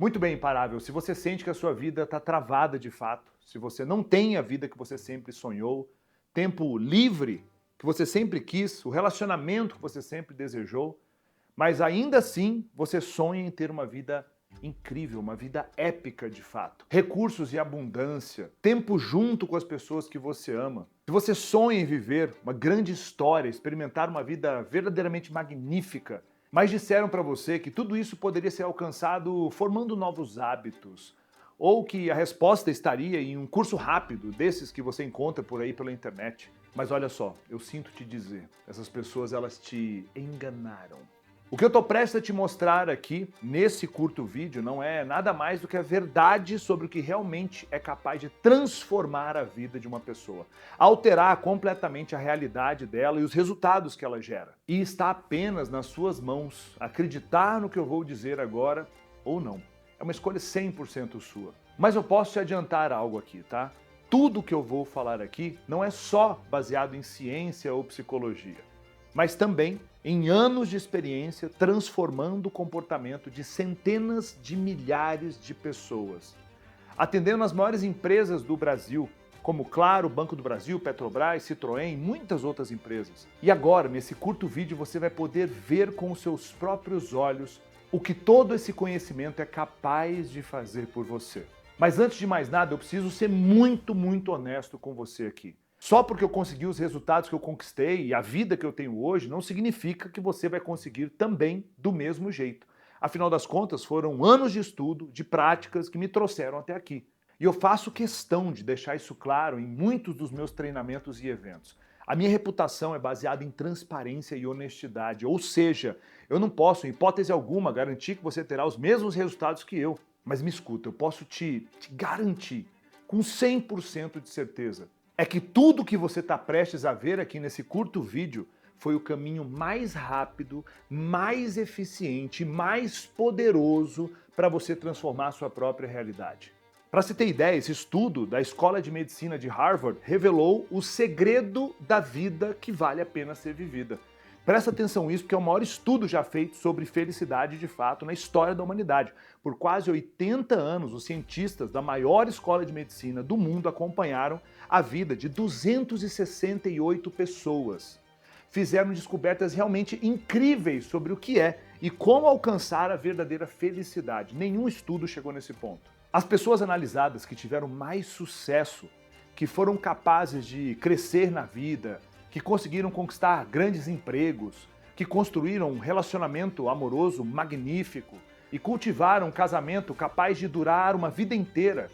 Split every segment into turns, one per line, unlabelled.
Muito bem, Imparável. Se você sente que a sua vida está travada de fato, se você não tem a vida que você sempre sonhou, tempo livre que você sempre quis, o relacionamento que você sempre desejou, mas ainda assim você sonha em ter uma vida incrível, uma vida épica de fato. Recursos e abundância, tempo junto com as pessoas que você ama. Se você sonha em viver uma grande história, experimentar uma vida verdadeiramente magnífica, mas disseram para você que tudo isso poderia ser alcançado formando novos hábitos, ou que a resposta estaria em um curso rápido, desses que você encontra por aí pela internet. Mas olha só, eu sinto te dizer, essas pessoas elas te enganaram. O que eu estou prestes a te mostrar aqui, nesse curto vídeo, não é nada mais do que a verdade sobre o que realmente é capaz de transformar a vida de uma pessoa, alterar completamente a realidade dela e os resultados que ela gera. E está apenas nas suas mãos acreditar no que eu vou dizer agora ou não. É uma escolha 100% sua. Mas eu posso te adiantar algo aqui, tá? Tudo que eu vou falar aqui não é só baseado em ciência ou psicologia, mas também em anos de experiência transformando o comportamento de centenas de milhares de pessoas. Atendendo as maiores empresas do Brasil, como Claro, Banco do Brasil, Petrobras, Citroën e muitas outras empresas. E agora, nesse curto vídeo, você vai poder ver com os seus próprios olhos o que todo esse conhecimento é capaz de fazer por você. Mas antes de mais nada, eu preciso ser muito honesto com você aqui. Só porque eu consegui os resultados que eu conquistei e a vida que eu tenho hoje, não significa que você vai conseguir também do mesmo jeito. Afinal das contas, foram anos de estudo, de práticas que me trouxeram até aqui. E eu faço questão de deixar isso claro em muitos dos meus treinamentos e eventos. A minha reputação é baseada em transparência e honestidade, ou seja, eu não posso, em hipótese alguma, garantir que você terá os mesmos resultados que eu. Mas me escuta, eu posso te garantir, com 100% de certeza, é que tudo que você está prestes a ver aqui nesse curto vídeo foi o caminho mais rápido, mais eficiente, mais poderoso para você transformar a sua própria realidade. Para você ter ideia, esse estudo da Escola de Medicina de Harvard revelou o segredo da vida que vale a pena ser vivida. Presta atenção nisso, porque é o maior estudo já feito sobre felicidade de fato na história da humanidade. Por quase 80 anos, os cientistas da maior escola de medicina do mundo acompanharam a vida de 268 pessoas. Fizeram descobertas realmente incríveis sobre o que é e como alcançar a verdadeira felicidade. Nenhum estudo chegou nesse ponto. As pessoas analisadas que tiveram mais sucesso, que foram capazes de crescer na vida, que conseguiram conquistar grandes empregos, que construíram um relacionamento amoroso magnífico e cultivaram um casamento capaz de durar uma vida inteira,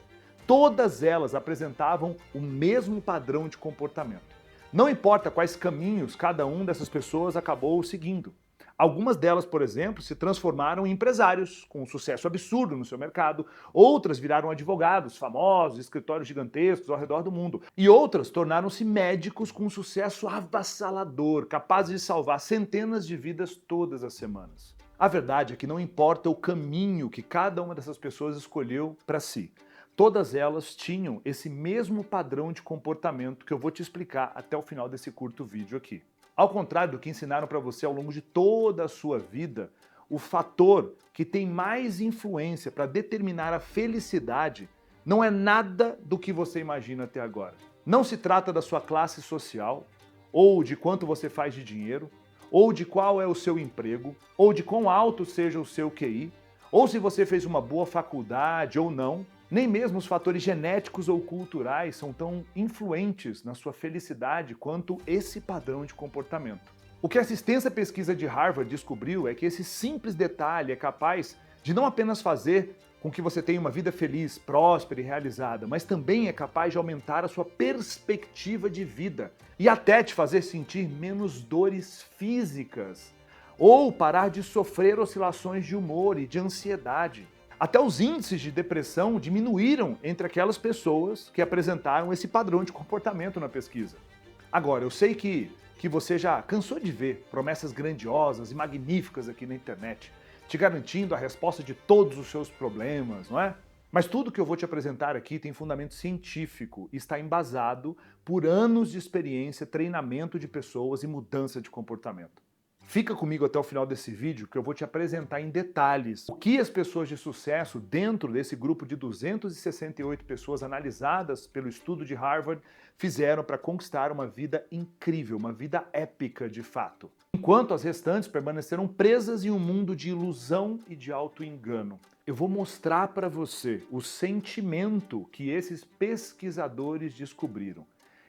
todas elas apresentavam o mesmo padrão de comportamento. Não importa quais caminhos cada uma dessas pessoas acabou seguindo. Algumas delas, por exemplo, se transformaram em empresários, com um sucesso absurdo no seu mercado. Outras viraram advogados, famosos, escritórios gigantescos ao redor do mundo. E outras tornaram-se médicos com um sucesso avassalador, capazes de salvar centenas de vidas todas as semanas. A verdade é que não importa o caminho que cada uma dessas pessoas escolheu para si. Todas elas tinham esse mesmo padrão de comportamento que eu vou te explicar até o final desse curto vídeo aqui. Ao contrário do que ensinaram para você ao longo de toda a sua vida, o fator que tem mais influência para determinar a felicidade não é nada do que você imagina até agora. Não se trata da sua classe social, ou de quanto você faz de dinheiro, ou de qual é o seu emprego, ou de quão alto seja o seu QI, ou se você fez uma boa faculdade ou não. Nem mesmo os fatores genéticos ou culturais são tão influentes na sua felicidade quanto esse padrão de comportamento. O que essa extensa pesquisa de Harvard descobriu é que esse simples detalhe é capaz de não apenas fazer com que você tenha uma vida feliz, próspera e realizada, mas também é capaz de aumentar a sua perspectiva de vida e até te fazer sentir menos dores físicas ou parar de sofrer oscilações de humor e de ansiedade. Até os índices de depressão diminuíram entre aquelas pessoas que apresentaram esse padrão de comportamento na pesquisa. Agora, eu sei que você já cansou de ver promessas grandiosas e magníficas aqui na internet, te garantindo a resposta de todos os seus problemas, não é? Mas tudo que eu vou te apresentar aqui tem fundamento científico e está embasado por anos de experiência, treinamento de pessoas e mudança de comportamento. Fica comigo até o final desse vídeo que eu vou te apresentar em detalhes o que as pessoas de sucesso dentro desse grupo de 268 pessoas analisadas pelo estudo de Harvard fizeram para conquistar uma vida incrível, uma vida épica de fato. Enquanto as restantes permaneceram presas em um mundo de ilusão e de auto-engano. Eu vou mostrar para você o sentimento que esses pesquisadores descobriram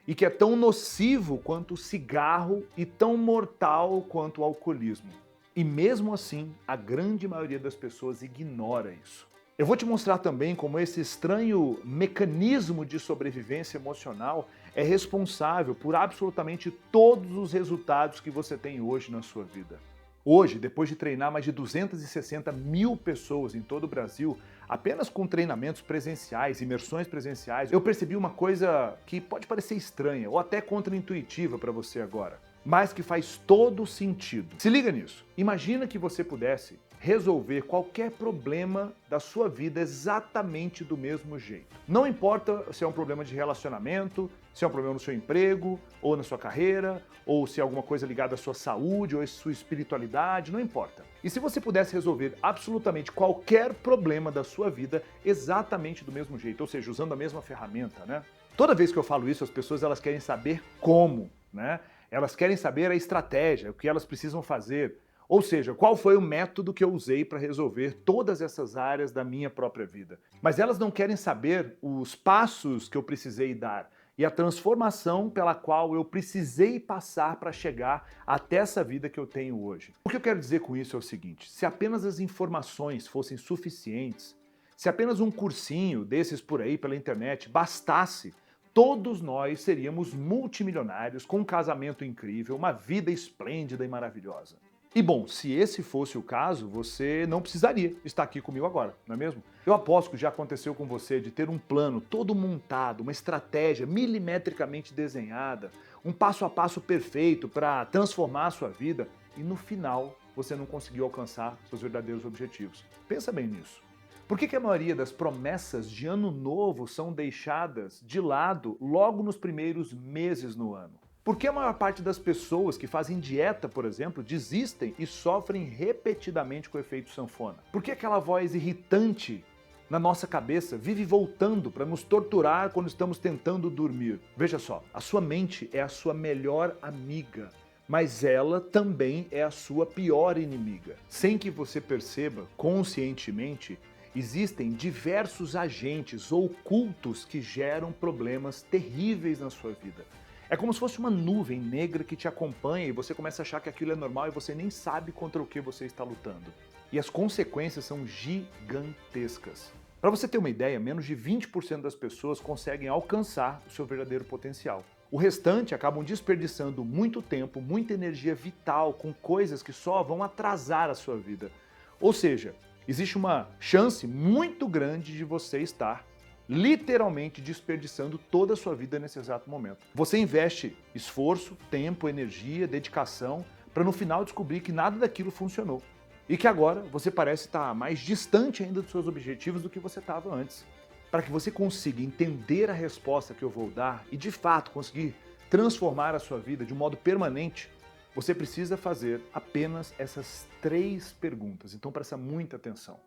e que é tão nocivo quanto o cigarro e tão mortal quanto o alcoolismo. E mesmo assim, a grande maioria das pessoas ignora isso. Eu vou te mostrar também como esse estranho mecanismo de sobrevivência emocional é responsável por absolutamente todos os resultados que você tem hoje na sua vida. Hoje, depois de treinar mais de 260 mil pessoas em todo o Brasil, apenas com treinamentos presenciais, imersões presenciais, eu percebi uma coisa que pode parecer estranha ou até contraintuitiva para você agora, mas que faz todo sentido. Se liga nisso. Imagina que você pudesse resolver qualquer problema da sua vida exatamente do mesmo jeito. Não importa se é um problema de relacionamento, se é um problema no seu emprego, ou na sua carreira, ou se é alguma coisa ligada à sua saúde, ou à sua espiritualidade, não importa. E se você pudesse resolver absolutamente qualquer problema da sua vida exatamente do mesmo jeito, ou seja, usando a mesma ferramenta, né? Toda vez que eu falo isso, as pessoas elas querem saber como, né? Elas querem saber a estratégia, o que elas precisam fazer. Ou seja, qual foi o método que eu usei para resolver todas essas áreas da minha própria vida. Mas elas não querem saber os passos que eu precisei dar e a transformação pela qual eu precisei passar para chegar até essa vida que eu tenho hoje. O que eu quero dizer com isso é o seguinte: se apenas as informações fossem suficientes, se apenas um cursinho desses por aí pela internet bastasse, todos nós seríamos multimilionários, com um casamento incrível, uma vida esplêndida e maravilhosa. E bom, se esse fosse o caso, você não precisaria estar aqui comigo agora, não é mesmo? Eu aposto que já aconteceu com você de ter um plano todo montado, uma estratégia milimetricamente desenhada, um passo a passo perfeito para transformar a sua vida e no final você não conseguiu alcançar seus verdadeiros objetivos. Pensa bem nisso. Por que a maioria das promessas de ano novo são deixadas de lado logo nos primeiros meses no ano? Por que a maior parte das pessoas que fazem dieta, por exemplo, desistem e sofrem repetidamente com o efeito sanfona? Por que aquela voz irritante na nossa cabeça vive voltando para nos torturar quando estamos tentando dormir? Veja só, a sua mente é a sua melhor amiga, mas ela também é a sua pior inimiga. Sem que você perceba conscientemente, existem diversos agentes ocultos que geram problemas terríveis na sua vida. É como se fosse uma nuvem negra que te acompanha e você começa a achar que aquilo é normal e você nem sabe contra o que você está lutando. E as consequências são gigantescas. Para você ter uma ideia, menos de 20% das pessoas conseguem alcançar o seu verdadeiro potencial. O restante acabam desperdiçando muito tempo, muita energia vital com coisas que só vão atrasar a sua vida. Ou seja, existe uma chance muito grande de você estar literalmente desperdiçando toda a sua vida nesse exato momento. Você investe esforço, tempo, energia, dedicação, para no final descobrir que nada daquilo funcionou. E que agora você parece estar mais distante ainda dos seus objetivos do que você estava antes. Para que você consiga entender a resposta que eu vou dar e de fato conseguir transformar a sua vida de um modo permanente, você precisa fazer apenas essas 3 perguntas. Então presta muita atenção.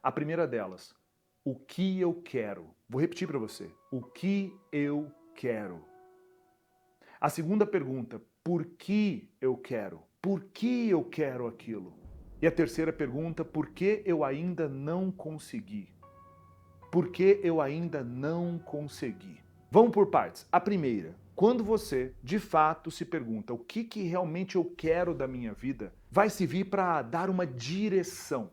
A primeira delas: o que eu quero? Vou repetir para você. O que eu quero? A segunda pergunta: por que eu quero? Por que eu quero aquilo? E a terceira pergunta: por que eu ainda não consegui? Por que eu ainda não consegui? Vamos por partes. A primeira: quando você de fato se pergunta o que realmente eu quero da minha vida, vai servir para dar uma direção.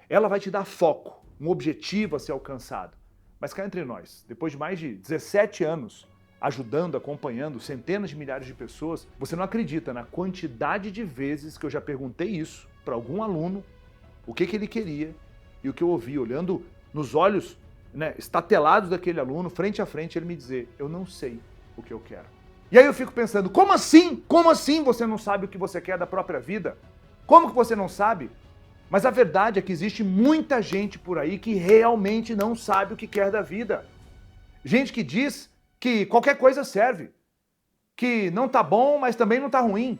Ela vai te dar foco, um objetivo a ser alcançado. Mas cá entre nós, depois de mais de 17 anos ajudando, acompanhando centenas de milhares de pessoas, você não acredita na quantidade de vezes que eu já perguntei isso para algum aluno, o que ele queria, e o que eu ouvi, olhando nos olhos, estatelados daquele aluno, frente a frente, ele me dizer: eu não sei o que eu quero. E aí eu fico pensando: como assim? Como assim você não sabe o que você quer da própria vida? Como que você não sabe? Mas a verdade é que existe muita gente por aí que realmente não sabe o que quer da vida. Gente que diz que qualquer coisa serve, que não tá bom, mas também não tá ruim.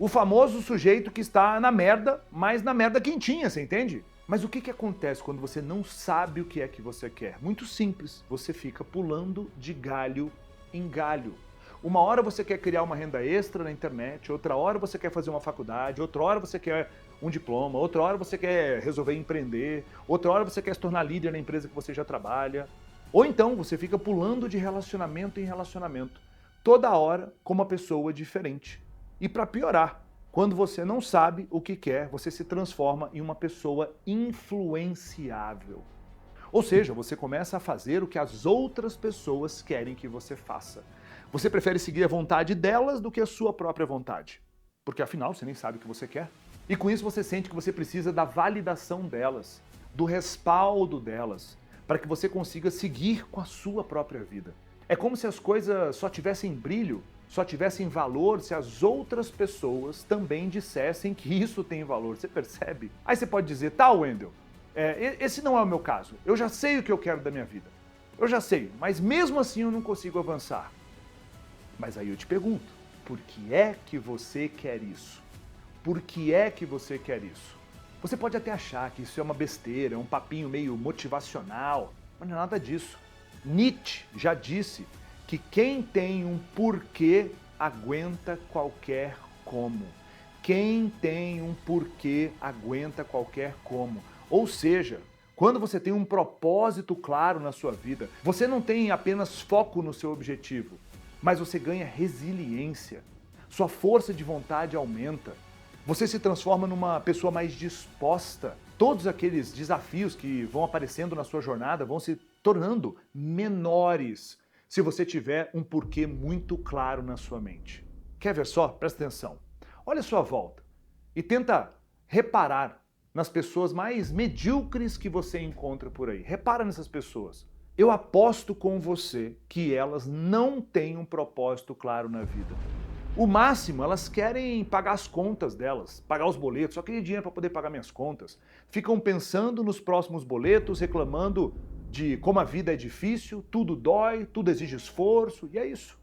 O famoso sujeito que está na merda, mas na merda quentinha, você entende? Mas o que acontece quando você não sabe o que é que você quer? Muito simples, você fica pulando de galho em galho. Uma hora você quer criar uma renda extra na internet, outra hora você quer fazer uma faculdade, outra hora você quer um diploma, outra hora você quer resolver empreender, outra hora você quer se tornar líder na empresa que você já trabalha. Ou então você fica pulando de relacionamento em relacionamento, toda hora com uma pessoa diferente. E para piorar, quando você não sabe o que quer, você se transforma em uma pessoa influenciável. Ou seja, você começa a fazer o que as outras pessoas querem que você faça. Você prefere seguir a vontade delas do que a sua própria vontade. Porque afinal você nem sabe o que você quer. E com isso você sente que você precisa da validação delas, do respaldo delas, para que você consiga seguir com a sua própria vida. É como se as coisas só tivessem brilho, só tivessem valor se as outras pessoas também dissessem que isso tem valor. Você percebe? Aí você pode dizer, tá, Wendel, esse não é o meu caso. Eu já sei o que eu quero da minha vida. Eu já sei, mas mesmo assim eu não consigo avançar. Mas aí eu te pergunto, por que é que você quer isso? Por que é que você quer isso? Você pode até achar que isso é uma besteira, é um papinho meio motivacional, mas não é nada disso. Nietzsche já disse que quem tem um porquê aguenta qualquer como. Quem tem um porquê aguenta qualquer como. Ou seja, quando você tem um propósito claro na sua vida, você não tem apenas foco no seu objetivo, mas você ganha resiliência, sua força de vontade aumenta, você se transforma numa pessoa mais disposta. Todos aqueles desafios que vão aparecendo na sua jornada vão se tornando menores se você tiver um porquê muito claro na sua mente. Quer ver só? Presta atenção. Olha a sua volta e tenta reparar nas pessoas mais medíocres que você encontra por aí. Repara nessas pessoas. Eu aposto com você que elas não têm um propósito claro na vida. O máximo, elas querem pagar as contas delas, pagar os boletos, só queria dinheiro para poder pagar minhas contas. Ficam pensando nos próximos boletos, reclamando de como a vida é difícil, tudo dói, tudo exige esforço, e é isso.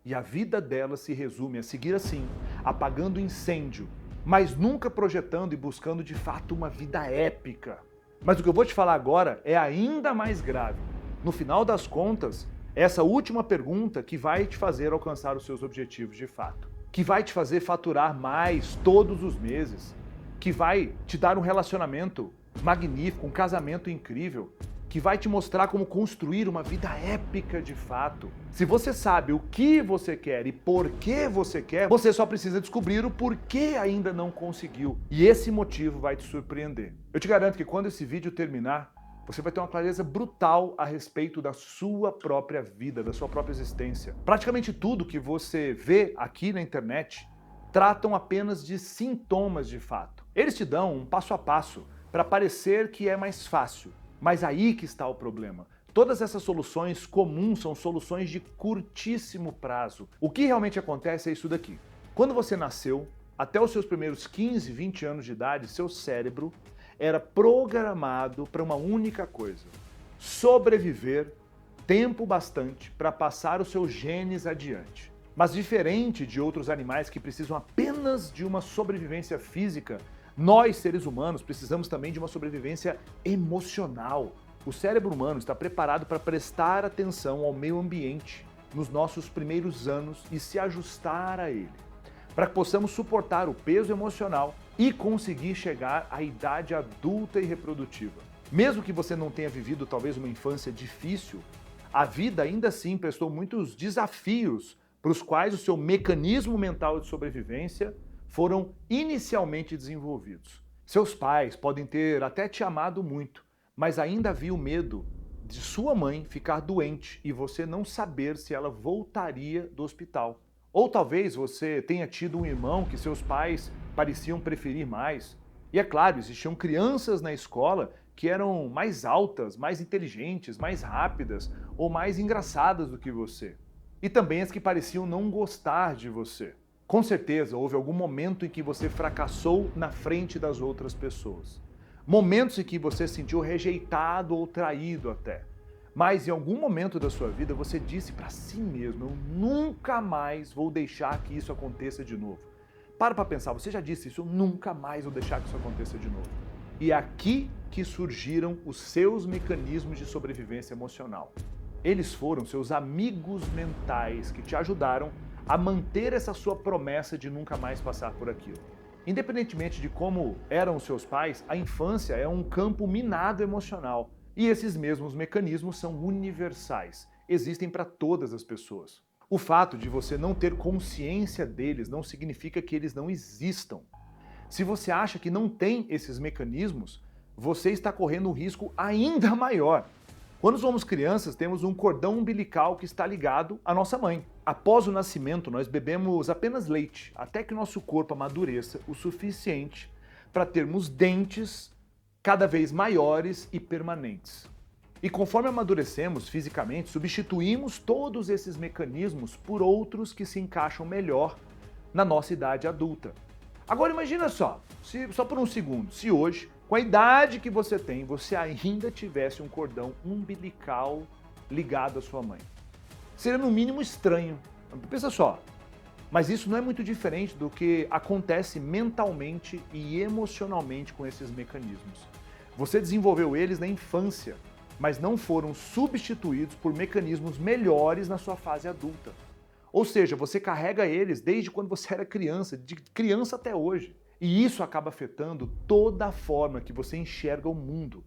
E a vida delas se resume a seguir assim, apagando incêndio, mas nunca projetando e buscando de fato uma vida épica. Mas o que eu vou te falar agora é ainda mais grave. No final das contas, essa última pergunta que vai te fazer alcançar os seus objetivos de fato, que vai te fazer faturar mais todos os meses, que vai te dar um relacionamento magnífico, um casamento incrível, que vai te mostrar como construir uma vida épica de fato. Se você sabe o que você quer e por que você quer, você só precisa descobrir o porquê ainda não conseguiu. E esse motivo vai te surpreender. Eu te garanto que quando esse vídeo terminar, você vai ter uma clareza brutal a respeito da sua própria vida, da sua própria existência. Praticamente tudo que você vê aqui na internet tratam apenas de sintomas de fato. Eles te dão um passo a passo para parecer que é mais fácil, mas aí que está o problema. Todas essas soluções comuns são soluções de curtíssimo prazo. O que realmente acontece é isso daqui. Quando você nasceu, até os seus primeiros 15, 20 anos de idade, seu cérebro era programado para uma única coisa: sobreviver tempo bastante para passar os seus genes adiante. Mas diferente de outros animais que precisam apenas de uma sobrevivência física, nós, seres humanos, precisamos também de uma sobrevivência emocional. O cérebro humano está preparado para prestar atenção ao meio ambiente nos nossos primeiros anos e se ajustar a ele, para que possamos suportar o peso emocional e conseguir chegar à idade adulta e reprodutiva. Mesmo que você não tenha vivido talvez uma infância difícil, a vida ainda assim prestou muitos desafios para os quais o seu mecanismo mental de sobrevivência foram inicialmente desenvolvidos. Seus pais podem ter até te amado muito, mas ainda havia o medo de sua mãe ficar doente e você não saber se ela voltaria do hospital. Ou talvez você tenha tido um irmão que seus pais pareciam preferir mais. E é claro, existiam crianças na escola que eram mais altas, mais inteligentes, mais rápidas ou mais engraçadas do que você. E também as que pareciam não gostar de você. Com certeza houve algum momento em que você fracassou na frente das outras pessoas. Momentos em que você se sentiu rejeitado ou traído até. Mas em algum momento da sua vida você disse para si mesmo: eu nunca mais vou deixar que isso aconteça de novo. Para pensar, você já disse isso, eu nunca mais vou deixar que isso aconteça de novo. E é aqui que surgiram os seus mecanismos de sobrevivência emocional. Eles foram seus amigos mentais que te ajudaram a manter essa sua promessa de nunca mais passar por aquilo. Independentemente de como eram os seus pais, a infância é um campo minado emocional. E esses mesmos mecanismos são universais, existem para todas as pessoas. O fato de você não ter consciência deles não significa que eles não existam. Se você acha que não tem esses mecanismos, você está correndo um risco ainda maior. Quando somos crianças, temos um cordão umbilical que está ligado à nossa mãe. Após o nascimento, nós bebemos apenas leite, até que nosso corpo amadureça o suficiente para termos dentes cada vez maiores e permanentes. E conforme amadurecemos fisicamente, substituímos todos esses mecanismos por outros que se encaixam melhor na nossa idade adulta. Agora imagina só por um segundo, se hoje, com a idade que você tem, você ainda tivesse um cordão umbilical ligado à sua mãe. Seria no mínimo estranho. Pensa só. Mas isso não é muito diferente do que acontece mentalmente e emocionalmente com esses mecanismos. Você desenvolveu eles na infância, mas não foram substituídos por mecanismos melhores na sua fase adulta. Ou seja, você carrega eles desde quando você era criança, de criança até hoje. E isso acaba afetando toda a forma que você enxerga o mundo.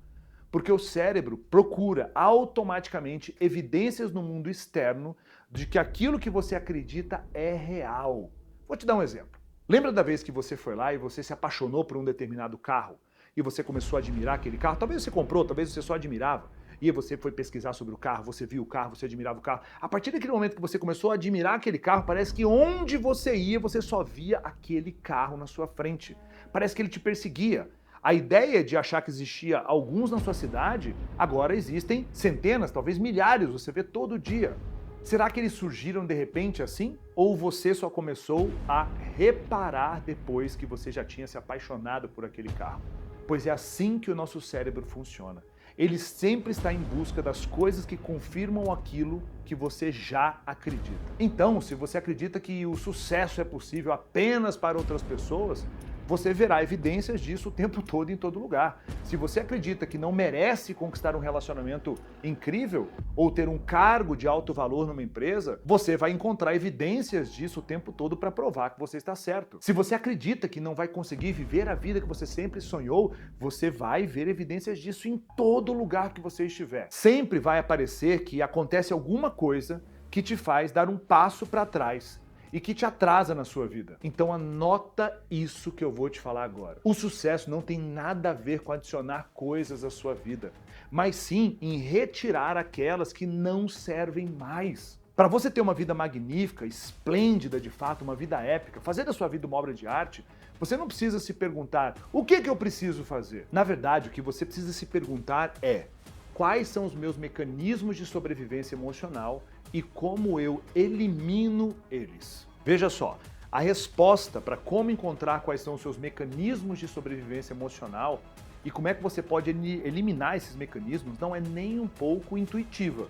Porque o cérebro procura automaticamente evidências no mundo externo de que aquilo que você acredita é real. Vou te dar um exemplo. Lembra da vez que você foi lá e você se apaixonou por um determinado carro? E você começou a admirar aquele carro? Talvez você comprou, talvez você só admirava. E você foi pesquisar sobre o carro, você viu o carro, você admirava o carro. A partir daquele momento que você começou a admirar aquele carro, parece que onde você ia, você só via aquele carro na sua frente. Parece que ele te perseguia. A ideia de achar que existia alguns na sua cidade, agora existem centenas, talvez milhares, você vê todo dia. Será que eles surgiram de repente assim? Ou você só começou a reparar depois que você já tinha se apaixonado por aquele carro? Pois é assim que o nosso cérebro funciona. Ele sempre está em busca das coisas que confirmam aquilo que você já acredita. Então, se você acredita que o sucesso é possível apenas para outras pessoas, você verá evidências disso o tempo todo em todo lugar. Se você acredita que não merece conquistar um relacionamento incrível ou ter um cargo de alto valor numa empresa, você vai encontrar evidências disso o tempo todo para provar que você está certo. Se você acredita que não vai conseguir viver a vida que você sempre sonhou, você vai ver evidências disso em todo lugar que você estiver. Sempre vai aparecer que acontece alguma coisa que te faz dar um passo para trás e que te atrasa na sua vida. Então anota isso que eu vou te falar agora. O sucesso não tem nada a ver com adicionar coisas à sua vida, mas sim em retirar aquelas que não servem mais. Para você ter uma vida magnífica, esplêndida de fato, uma vida épica, fazer da sua vida uma obra de arte, você não precisa se perguntar o que eu preciso fazer. Na verdade, o que você precisa se perguntar é: quais são os meus mecanismos de sobrevivência emocional e como eu elimino eles? Veja só, a resposta para como encontrar quais são os seus mecanismos de sobrevivência emocional e como é que você pode eliminar esses mecanismos não é nem um pouco intuitiva.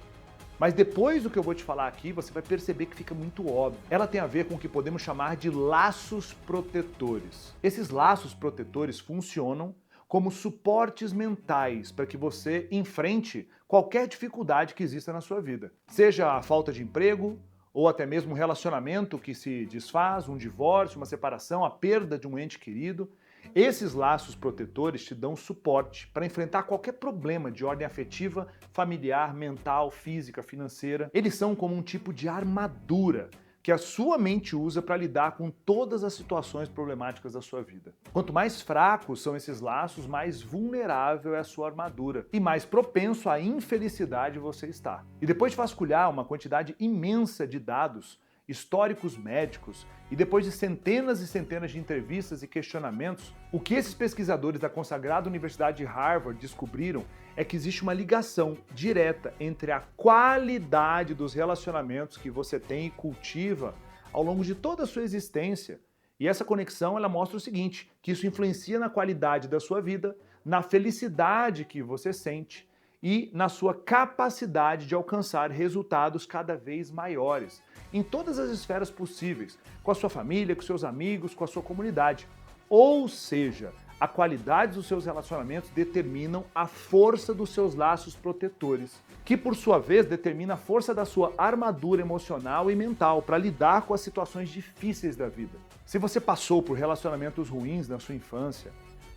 Mas depois do que eu vou te falar aqui, você vai perceber que fica muito óbvio. Ela tem a ver com o que podemos chamar de laços protetores. Esses laços protetores funcionam como suportes mentais para que você enfrente qualquer dificuldade que exista na sua vida. Seja a falta de emprego, ou até mesmo um relacionamento que se desfaz, um divórcio, uma separação, a perda de um ente querido. Esses laços protetores te dão suporte para enfrentar qualquer problema de ordem afetiva, familiar, mental, física, financeira. Eles são como um tipo de armadura que a sua mente usa para lidar com todas as situações problemáticas da sua vida. Quanto mais fracos são esses laços, mais vulnerável é a sua armadura e mais propenso à infelicidade você está. E depois de vasculhar uma quantidade imensa de dados, históricos médicos e depois de centenas e centenas de entrevistas e questionamentos, o que esses pesquisadores da consagrada Universidade de Harvard descobriram é que existe uma ligação direta entre a qualidade dos relacionamentos que você tem e cultiva ao longo de toda a sua existência. E essa conexão ela mostra o seguinte, que isso influencia na qualidade da sua vida, na felicidade que você sente e na sua capacidade de alcançar resultados cada vez maiores, em todas as esferas possíveis, com a sua família, com seus amigos, com a sua comunidade. Ou seja, a qualidade dos seus relacionamentos determinam a força dos seus laços protetores, que por sua vez determina a força da sua armadura emocional e mental para lidar com as situações difíceis da vida. Se você passou por relacionamentos ruins na sua infância,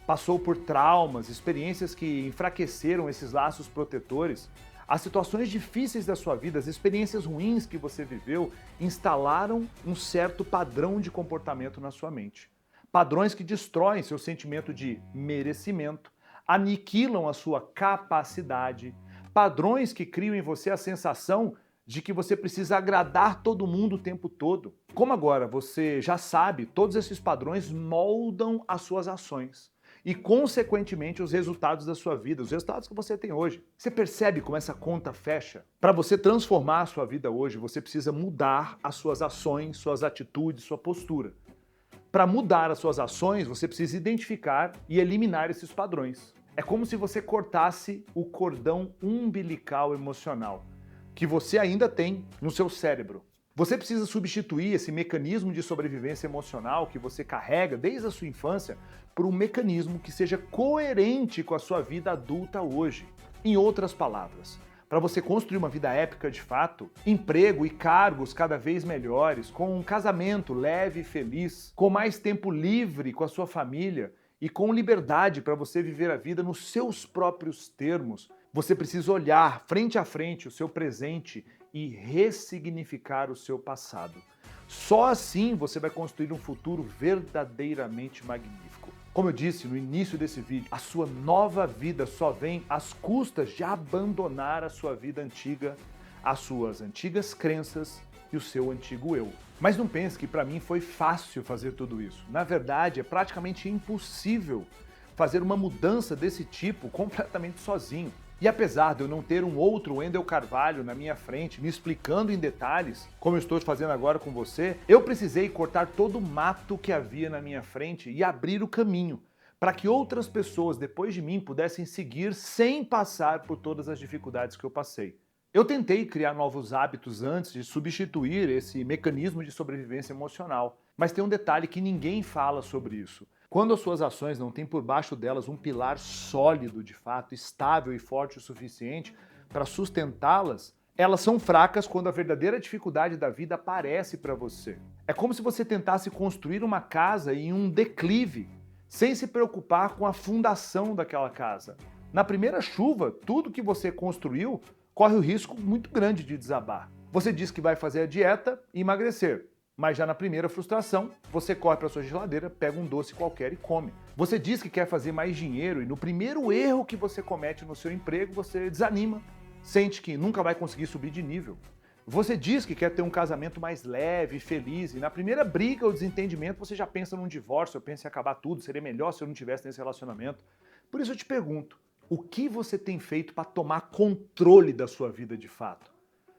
passou por traumas, experiências que enfraqueceram esses laços protetores, as situações difíceis da sua vida, as experiências ruins que você viveu, instalaram um certo padrão de comportamento na sua mente. Padrões que destroem seu sentimento de merecimento, aniquilam a sua capacidade, padrões que criam em você a sensação de que você precisa agradar todo mundo o tempo todo. Como agora você já sabe, todos esses padrões moldam as suas ações e, consequentemente, os resultados da sua vida, os resultados que você tem hoje. Você percebe como essa conta fecha? Para você transformar a sua vida hoje, você precisa mudar as suas ações, suas atitudes, sua postura. Para mudar as suas ações, você precisa identificar e eliminar esses padrões. É como se você cortasse o cordão umbilical emocional que você ainda tem no seu cérebro. Você precisa substituir esse mecanismo de sobrevivência emocional que você carrega desde a sua infância por um mecanismo que seja coerente com a sua vida adulta hoje. Em outras palavras, para você construir uma vida épica de fato, emprego e cargos cada vez melhores, com um casamento leve e feliz, com mais tempo livre com a sua família e com liberdade para você viver a vida nos seus próprios termos, você precisa olhar frente a frente o seu presente e ressignificar o seu passado. Só assim você vai construir um futuro verdadeiramente magnífico. Como eu disse no início desse vídeo, a sua nova vida só vem às custas de abandonar a sua vida antiga, as suas antigas crenças e o seu antigo eu. Mas não pense que para mim foi fácil fazer tudo isso. Na verdade, é praticamente impossível fazer uma mudança desse tipo completamente sozinho. E apesar de eu não ter um outro Wendel Carvalho na minha frente, me explicando em detalhes, como eu estou fazendo agora com você, eu precisei cortar todo o mato que havia na minha frente e abrir o caminho, para que outras pessoas depois de mim pudessem seguir sem passar por todas as dificuldades que eu passei. Eu tentei criar novos hábitos antes de substituir esse mecanismo de sobrevivência emocional, mas tem um detalhe que ninguém fala sobre isso. Quando as suas ações não têm por baixo delas um pilar sólido, de fato, estável e forte o suficiente para sustentá-las, elas são fracas quando a verdadeira dificuldade da vida aparece para você. É como se você tentasse construir uma casa em um declive, sem se preocupar com a fundação daquela casa. Na primeira chuva, tudo que você construiu corre o risco muito grande de desabar. Você diz que vai fazer a dieta e emagrecer. Mas já na primeira frustração, você corre para sua geladeira, pega um doce qualquer e come. Você diz que quer fazer mais dinheiro e no primeiro erro que você comete no seu emprego, você desanima, sente que nunca vai conseguir subir de nível. Você diz que quer ter um casamento mais leve e feliz e na primeira briga ou desentendimento você já pensa num divórcio, pensa em acabar tudo, seria melhor se eu não tivesse nesse relacionamento. Por isso eu te pergunto, o que você tem feito para tomar controle da sua vida de fato?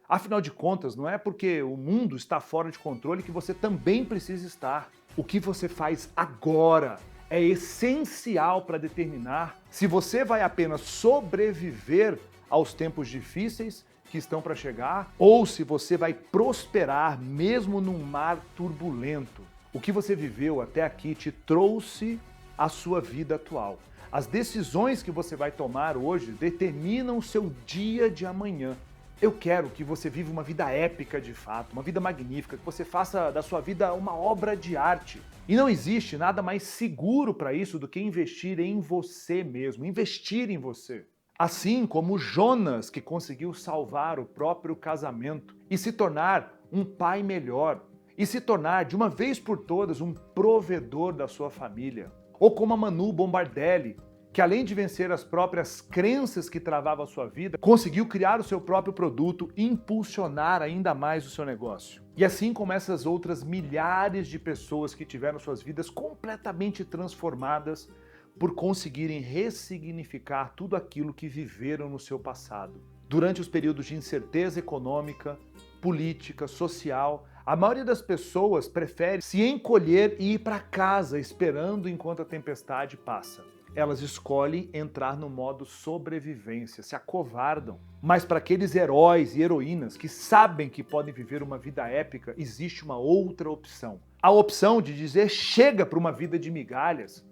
Afinal de contas, não é porque o mundo está fora de controle que você também precisa estar. O que você faz agora é essencial para determinar se você vai apenas sobreviver aos tempos difíceis que estão para chegar ou se você vai prosperar mesmo num mar turbulento. O que você viveu até aqui te trouxe à sua vida atual. As decisões que você vai tomar hoje determinam o seu dia de amanhã. Eu quero que você viva uma vida épica de fato, uma vida magnífica, que você faça da sua vida uma obra de arte. E não existe nada mais seguro para isso do que investir em você mesmo, investir em você. Assim como Jonas, que conseguiu salvar o próprio casamento e se tornar um pai melhor, e se tornar de uma vez por todas um provedor da sua família. Ou como a Manu Bombardelli, que além de vencer as próprias crenças que travavam a sua vida, conseguiu criar o seu próprio produto e impulsionar ainda mais o seu negócio. E assim como essas outras milhares de pessoas que tiveram suas vidas completamente transformadas por conseguirem ressignificar tudo aquilo que viveram no seu passado. Durante os períodos de incerteza econômica, política, social, a maioria das pessoas prefere se encolher e ir para casa esperando enquanto a tempestade passa. elas escolhem entrar no modo sobrevivência, se acovardam. Mas para aqueles heróis e heroínas que sabem que podem viver uma vida épica, existe uma outra opção. A opção de dizer chega para uma vida de migalhas,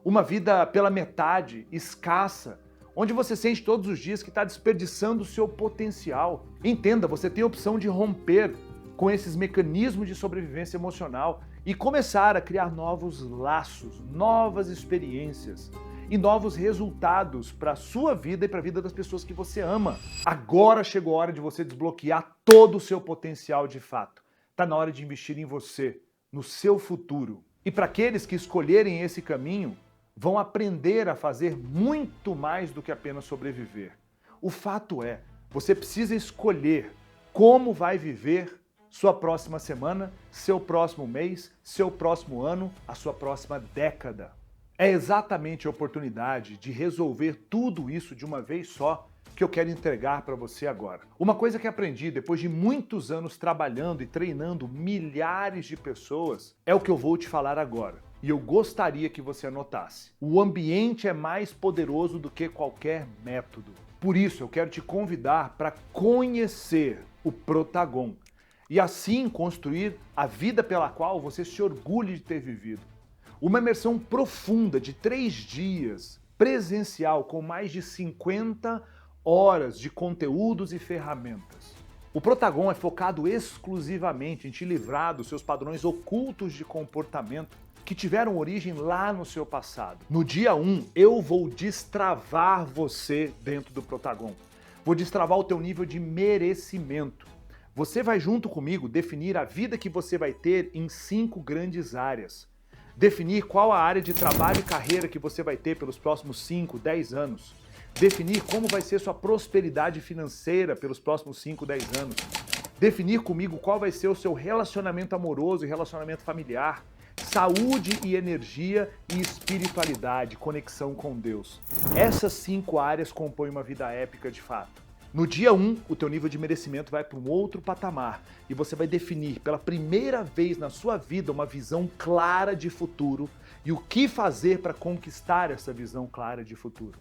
uma vida pela metade, escassa, onde você sente todos os dias que está desperdiçando o seu potencial. Entenda, você tem a opção de romper com esses mecanismos de sobrevivência emocional e começar a criar novos laços, novas experiências e novos resultados para a sua vida e para a vida das pessoas que você ama. Agora chegou a hora de você desbloquear todo o seu potencial de fato. Está na hora de investir em você, no seu futuro. E para aqueles que escolherem esse caminho, vão aprender a fazer muito mais do que apenas sobreviver. O fato é, você precisa escolher como vai viver sua próxima semana, seu próximo mês, seu próximo ano, a sua próxima década. É exatamente a oportunidade de resolver tudo isso de uma vez só que eu quero entregar para você agora. Uma coisa que aprendi depois de muitos anos trabalhando e treinando milhares de pessoas é o que eu vou te falar agora. E eu gostaria que você anotasse. O ambiente é mais poderoso do que qualquer método. Por isso, eu quero te convidar para conhecer o Protagon e assim construir a vida pela qual você se orgulhe de ter vivido. Uma imersão profunda de 3 dias, presencial, com mais de 50 horas de conteúdos e ferramentas. O Protagon é focado exclusivamente em te livrar dos seus padrões ocultos de comportamento que tiveram origem lá no seu passado. No dia 1, eu vou destravar você dentro do Protagon. Vou destravar o teu nível de merecimento. Você vai junto comigo definir a vida que você vai ter em 5 grandes áreas. Definir qual a área de trabalho e carreira que você vai ter pelos próximos 5, 10 anos. Definir como vai ser sua prosperidade financeira pelos próximos 5, 10 anos. Definir comigo qual vai ser o seu relacionamento amoroso e relacionamento familiar. Saúde e energia e espiritualidade, conexão com Deus. Essas 5 áreas compõem uma vida épica de fato. No dia 1, o teu nível de merecimento vai para um outro patamar e você vai definir pela primeira vez na sua vida uma visão clara de futuro e o que fazer para conquistar essa visão clara de futuro.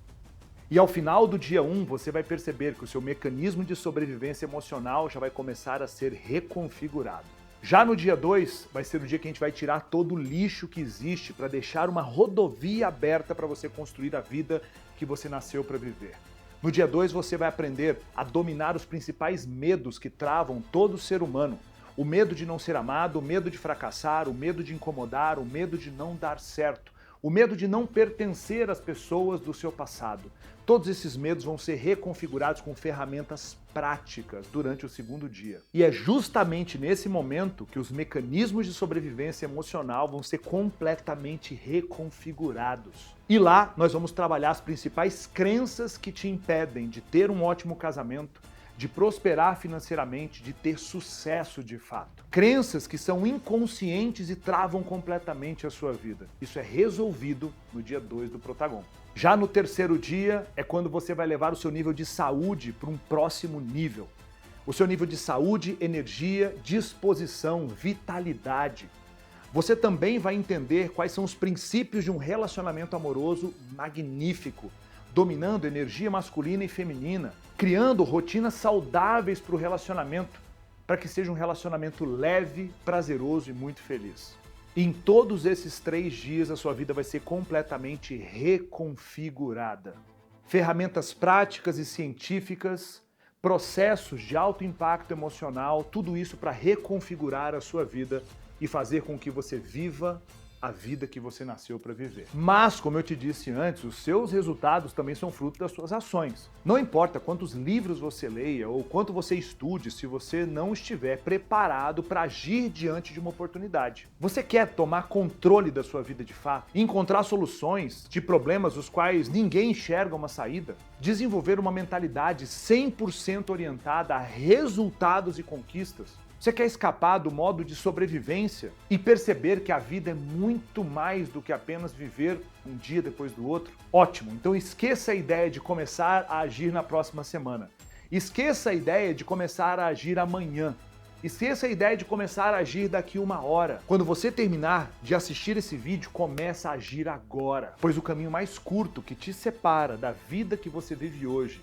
E ao final do dia 1, você vai perceber que o seu mecanismo de sobrevivência emocional já vai começar a ser reconfigurado. Já no dia 2, vai ser o dia que a gente vai tirar todo o lixo que existe para deixar uma rodovia aberta para você construir a vida que você nasceu para viver. No dia 2, você vai aprender a dominar os principais medos que travam todo ser humano. O medo de não ser amado, o medo de fracassar, o medo de incomodar, o medo de não dar certo, o medo de não pertencer às pessoas do seu passado. Todos esses medos vão ser reconfigurados com ferramentas práticas durante o 2º dia. E é justamente nesse momento que os mecanismos de sobrevivência emocional vão ser completamente reconfigurados. E lá nós vamos trabalhar as principais crenças que te impedem de ter um ótimo casamento, de prosperar financeiramente, de ter sucesso de fato. Crenças que são inconscientes e travam completamente a sua vida. Isso é resolvido no dia 2 do Protagon. Já no 3º dia é quando você vai levar o seu nível de saúde para um próximo nível. O seu nível de saúde, energia, disposição, vitalidade. Você também vai entender quais são os princípios de um relacionamento amoroso magnífico, dominando energia masculina e feminina, criando rotinas saudáveis para o relacionamento, para que seja um relacionamento leve, prazeroso e muito feliz. Em todos esses 3 dias, a sua vida vai ser completamente reconfigurada. Ferramentas práticas e científicas, processos de alto impacto emocional, tudo isso para reconfigurar a sua vida e fazer com que você viva a vida que você nasceu para viver. Mas, como eu te disse antes, os seus resultados também são fruto das suas ações. Não importa quantos livros você leia ou quanto você estude, se você não estiver preparado para agir diante de uma oportunidade. Você quer tomar controle da sua vida de fato? Encontrar soluções de problemas dos quais ninguém enxerga uma saída? Desenvolver uma mentalidade 100% orientada a resultados e conquistas? Você quer escapar do modo de sobrevivência e perceber que a vida é muito mais do que apenas viver um dia depois do outro? Ótimo! Então esqueça a ideia de começar a agir na próxima semana. Esqueça a ideia de começar a agir amanhã. Esqueça a ideia de começar a agir daqui 1 hora. Quando você terminar de assistir esse vídeo, começa a agir agora. Pois o caminho mais curto que te separa da vida que você vive hoje,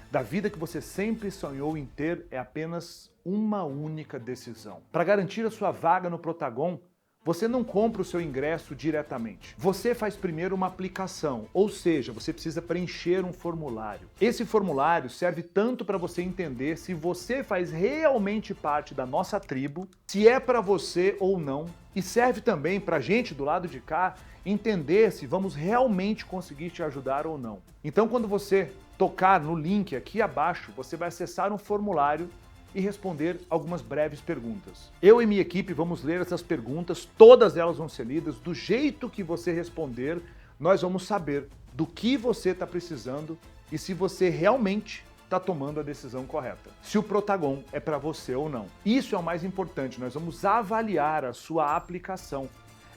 da vida que você sempre sonhou em ter, é apenas uma única decisão. Para garantir a sua vaga no Protagon, você não compra o seu ingresso diretamente. Você faz primeiro uma aplicação, ou seja, você precisa preencher um formulário. Esse formulário serve tanto para você entender se você faz realmente parte da nossa tribo, se é para você ou não, e serve também para a gente do lado de cá entender se vamos realmente conseguir te ajudar ou não. Então, quando você tocar no link aqui abaixo, você vai acessar um formulário e responder algumas breves perguntas. Eu e minha equipe vamos ler essas perguntas, todas elas vão ser lidas. Do jeito que você responder, nós vamos saber do que você está precisando e se você realmente está tomando a decisão correta. Se o Protagon é para você ou não. Isso é o mais importante, nós vamos avaliar a sua aplicação.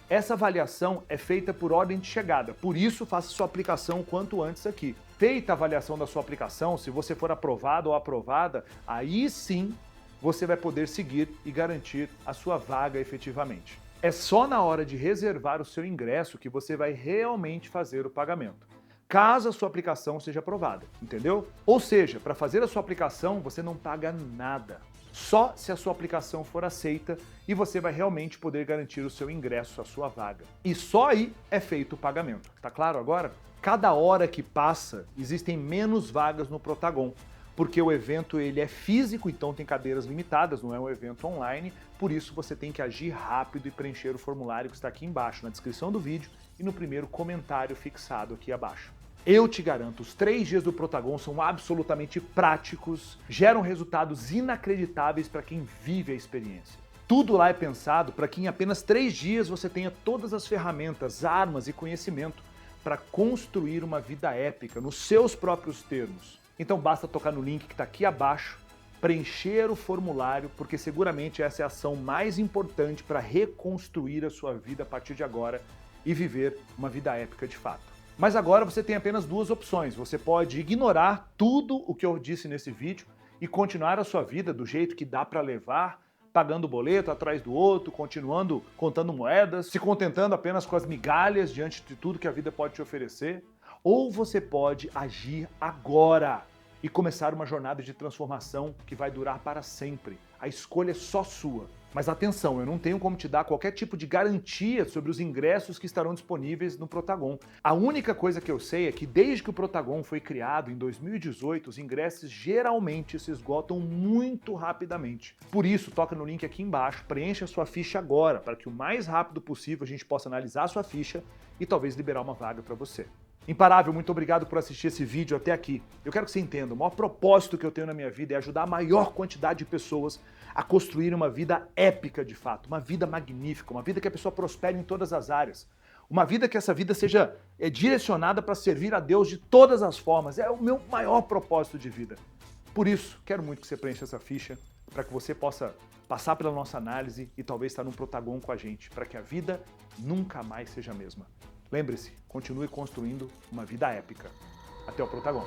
Essa avaliação é feita por ordem de chegada, por isso faça sua aplicação o quanto antes aqui. Feita a avaliação da sua aplicação, se você for aprovado ou aprovada, aí sim você vai poder seguir e garantir a sua vaga efetivamente. É só na hora de reservar o seu ingresso que você vai realmente fazer o pagamento, caso a sua aplicação seja aprovada, entendeu? Ou seja, para fazer a sua aplicação você não paga nada. Só se a sua aplicação for aceita e você vai realmente poder garantir o seu ingresso, a sua vaga. E só aí é feito o pagamento. Tá claro agora? Cada hora que passa, existem menos vagas no Protagon, porque o evento ele é físico, então tem cadeiras limitadas, não é um evento online, por isso você tem que agir rápido e preencher o formulário que está aqui embaixo, na descrição do vídeo e no primeiro comentário fixado aqui abaixo. Eu te garanto, os 3 dias do Protagon são absolutamente práticos, geram resultados inacreditáveis para quem vive a experiência. Tudo lá é pensado para que em apenas 3 dias você tenha todas as ferramentas, armas e conhecimento para construir uma vida épica nos seus próprios termos. Então basta tocar no link que está aqui abaixo, preencher o formulário, porque seguramente essa é a ação mais importante para reconstruir a sua vida a partir de agora e viver uma vida épica de fato. Mas agora você tem apenas 2 opções. Você pode ignorar tudo o que eu disse nesse vídeo e continuar a sua vida do jeito que dá para levar, pagando boleto atrás do outro, continuando contando moedas, se contentando apenas com as migalhas diante de tudo que a vida pode te oferecer. Ou você pode agir agora e começar uma jornada de transformação que vai durar para sempre. A escolha é só sua. Mas atenção, eu não tenho como te dar qualquer tipo de garantia sobre os ingressos que estarão disponíveis no Protagon. A única coisa que eu sei é que desde que o Protagon foi criado em 2018, os ingressos geralmente se esgotam muito rapidamente. Por isso, toca no link aqui embaixo, preencha a sua ficha agora, para que o mais rápido possível a gente possa analisar a sua ficha e talvez liberar uma vaga para você. Imparável, muito obrigado por assistir esse vídeo até aqui. Eu quero que você entenda, o maior propósito que eu tenho na minha vida é ajudar a maior quantidade de pessoas a construir uma vida épica de fato, uma vida magnífica, uma vida que a pessoa prospere em todas as áreas, uma vida que essa vida seja direcionada para servir a Deus de todas as formas. É o meu maior propósito de vida. Por isso, quero muito que você preencha essa ficha para que você possa passar pela nossa análise e talvez estar num Protagon com a gente, para que a vida nunca mais seja a mesma. Lembre-se, continue construindo uma vida épica. Até o Protagon.